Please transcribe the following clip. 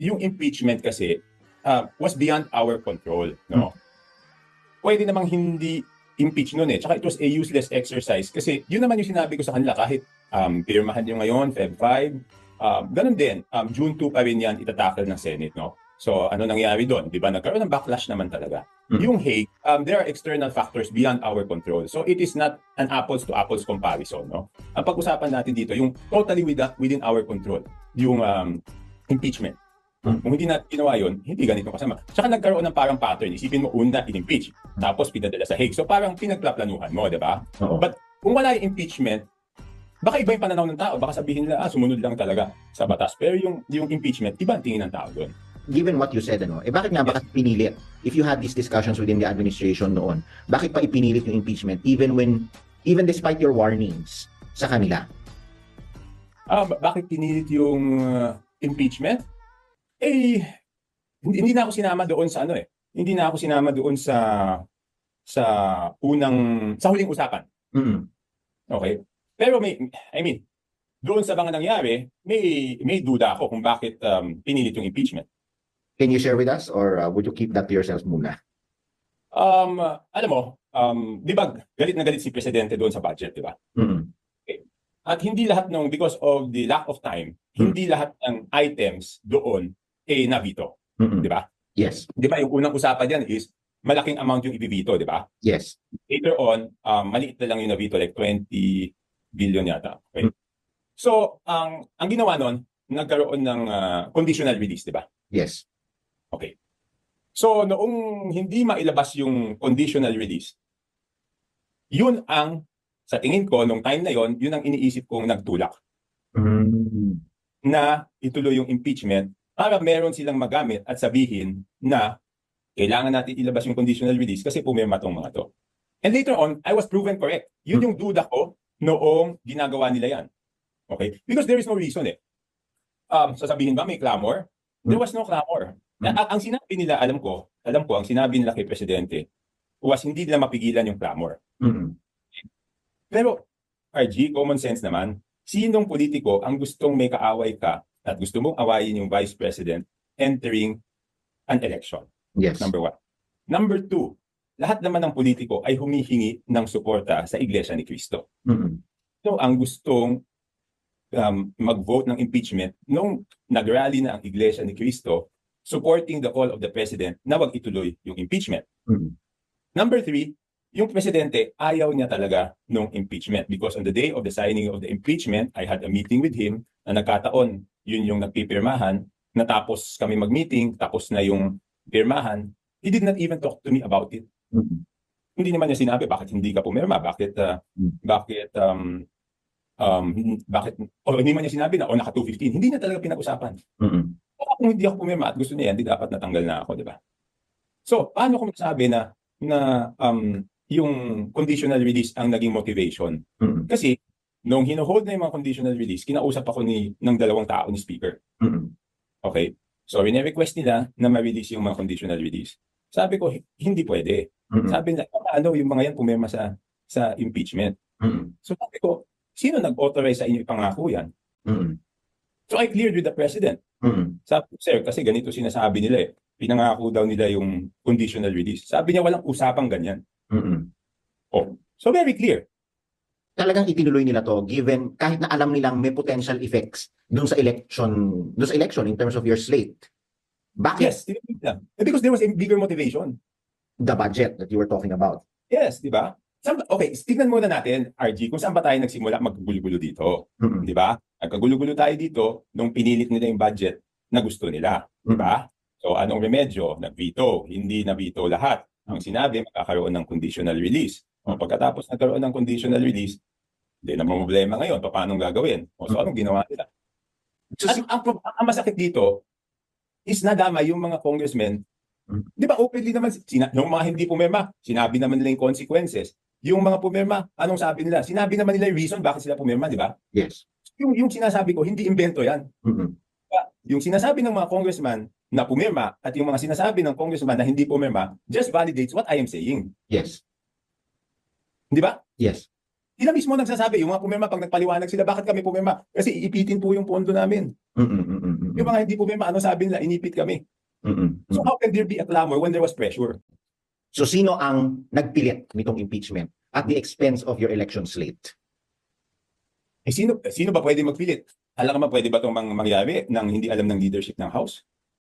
yung impeachment kasi was beyond our control, no? Pwede namang hindi impeach noon eh. Tsaka it was a useless exercise kasi yun naman yung sinabi ko sa kanila kahit pirmahan nyo ngayon, Feb 5, ganun din, June 2 pa rin yan itatakal ng Senate, no? So ano nangyari doon? Di ba nagkaroon ng backlash naman talaga. Yung Hague, there are external factors beyond our control. So it is not an apples to apples comparison, no? Ang pag-usapan natin dito, yung totally within our control, yung impeachment. Kung hindi natin ginawa yun, hindi ganito kasama. Tsaka nagkaroon ng parang pattern. Isipin mo, una, in-impeach. Tapos pinadala sa Hague. So parang pinagplaplanuhan mo, di ba? But kung wala yung impeachment, baka iba yung pananaw ng tao. Baka sabihin nila, sumunod lang talaga sa batas. Pero yung impeachment, iba ang tingin ng tao doon. Given what you said, bakit nga bakit pinilit? If you had these discussions within the administration noon, bakit pa ipinilit yung impeachment even despite your warnings sa kanila? Bakit pinilit yung impeachment? Hindi na ako sinama doon sa Hindi na ako sinama doon sa huling usapan. Okay? Pero doon sa mga nangyari, may duda ako kung bakit pinilit yung impeachment. Can you share with us or would you keep that to yourselves muna? Alam mo, di ba galit na galit si Presidente doon sa budget, di ba? Okay. At hindi lahat because of the lack of time, hindi lahat ng items doon na-veto. Di ba? Yes. Di ba yung unang usapan diyan is malaking amount yung ibibito, di ba? Yes. Later on, maliit na lang yung na-veto, like 20 billion yata. Okay? So, ang ginawa nun, nagkaroon ng conditional release, di ba? Yes. Okay. So, noong hindi mailabas yung conditional release, yun sa tingin ko, nung time na yun ang iniisip kong nagtulak. Na ituloy yung impeachment para meron silang magamit at sabihin na kailangan natin ilabas yung conditional release kasi pumirma tong mga to. And later on, I was proven correct. Yun yung duda ko noong ginagawa nila yan. Okay? Because there is no reason eh. Sasabihin ba may clamor? There was no clamor. Ang sinabi nila, alam ko, ang sinabi nila kay Presidente was hindi nila mapigilan yung clamor. Pero, RG, common sense naman, sinong politiko ang gustong may kaaway ka at gusto mong awayin yung Vice President entering an election? Yes. Number 1. Number 2, lahat naman ng politiko ay humihingi ng suporta sa Iglesia ni Cristo. So, ang gustong mag-vote ng impeachment nung nag-rally na ang Iglesia ni Cristo supporting the call of the President na wag ituloy yung impeachment. Number 3, yung Presidente ayaw niya talaga nung impeachment because on the day of the signing of the impeachment, I had a meeting with him na nagkataon, yun yung nagpipirmahan, natapos kami mag-meeting, tapos na yung pirmahan, he did not even talk to me about it. Hindi naman niya sinabi, bakit hindi ka pumirma? Bakit hindi man niya sinabi na naka 215. Hindi niya talaga pinag-usapan. Kung hindi ako pumirma at gusto niya yan, di dapat natanggal na ako, di ba? So, paano ko magsabi na yung conditional release ang naging motivation? Kasi, nung hino-hold na yung mga conditional release, kinausap ako ng dalawang tao ni Speaker. Okay? So, rine-request nila na ma-release yung mga conditional release. Sabi ko, hindi pwede. Sabi nila, yung mga yan pumirma sa impeachment. So, sabi ko, sino nag-authorize sa inyo ipangako yan? So, I cleared with the President. Sabi ko, sir, kasi ganito sinasabi nila eh. Pinangako daw nila yung conditional release. Sabi niya, walang usapang ganyan. So, very clear. Talagang itinuloy nila to given kahit na alam nilang may potential effects dun sa election in terms of your slate. Bakit? Yes, because there was a bigger motivation. The budget that you were talking about. Yes, di ba? Okay, tignan muna natin, RG, kung saan ba tayo nagsimula maggulo-gulo dito. Di ba? Nagkagulo-gulo tayo dito nung pinilit nila yung budget na gusto nila. Di ba? So, anong remedyo? Nag-veto. Hindi na-veto lahat. Ang sinabi, magkakaroon ng conditional release. O pagkatapos nagkaroon ng conditional release, hindi na problema ngayon. Paano gagawin? So, anong ginawa nila? Ang masakit dito is nadama yung mga congressmen. Di ba openly naman, yung mga hindi pumirma, sinabi naman nila yung consequences. Yung mga pumirma, anong sabi nila? Sinabi naman nila yung reason bakit sila pumirma, di ba? Yes. Yung sinasabi ko, hindi invento yan. Yung sinasabi ng mga congressman na pumirma at yung mga sinasabi ng congressman na hindi pumirma just validates what I am saying. Yes. Di ba? Yes. Sila mismo nagsasabi, yung mga pumirma, pag nagpaliwanag sila, bakit kami pumirma? Kasi iipitin po yung pondo namin. Yung mga hindi pumirma, ano sabi nila, inipit kami. So how can there be a clamor when there was pressure? So sino ang nagpilit nitong impeachment at the expense of your election slate? Sino ba pwede magpilit? Alam ka ba pwede ba itong mangyari nang hindi alam ng leadership ng House?